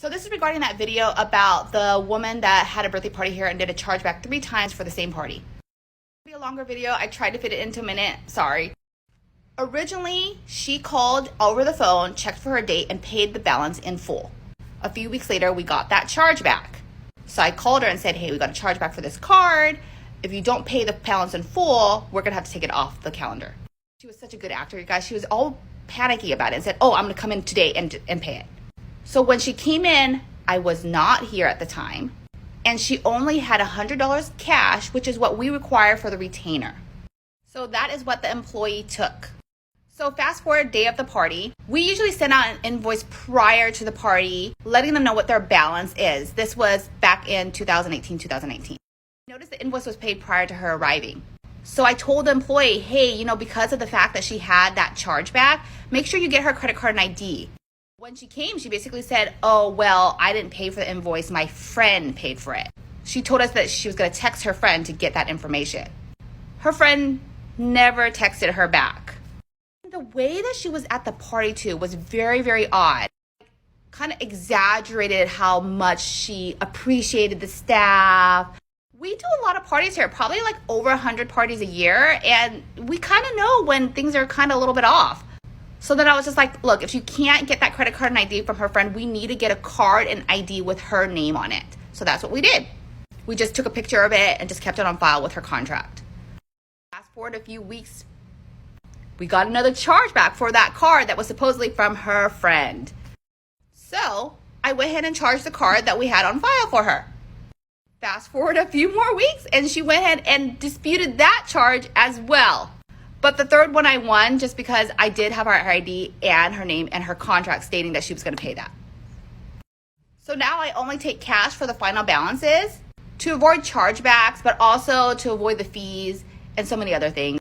So this is regarding that video about the woman that had a birthday party here and did a chargeback 3 times for the same party. It'll be a longer video. I tried to fit it into a minute. Sorry. Originally, she called over the phone, checked for her date, and paid the balance in full. A few weeks later, we got that chargeback. So I called her and said, hey, we got a chargeback for this card. If you don't pay the balance in full, we're going to have to take it off the calendar. She was such a good actor, you guys. She was all panicky about it and said, oh, I'm going to come in today and pay it. So when she came in, I was not here at the time, and she only had $100 cash, which is what we require for the retainer. So that is what the employee took. So fast forward day of the party, we usually send out an invoice prior to the party, letting them know what their balance is. This was back in 2018. Notice the invoice was paid prior to her arriving. So I told the employee, hey, because of the fact that she had that chargeback, make sure you get her credit card and ID. When she came, she basically said, oh, well, I didn't pay for the invoice. My friend paid for it. She told us that she was going to text her friend to get that information. Her friend never texted her back. The way that she was at the party, too, was very, very odd. Kind of exaggerated how much she appreciated the staff. We do a lot of parties here, probably like over 100 parties a year, and we kind of know when things are kind of a little bit off. So then I was just like, look, if you can't get that credit card and ID from her friend, we need to get a card and ID with her name on it. So that's what we did. We just took a picture of it and just kept it on file with her contract. Fast forward a few weeks, we got another chargeback for that card that was supposedly from her friend. So I went ahead and charged the card that we had on file for her. Fast forward a few more weeks, and she went ahead and disputed that charge as well. But the third one I won just because I did have her ID and her name and her contract stating that she was going to pay that. So now I only take cash for the final balances to avoid chargebacks, but also to avoid the fees and so many other things.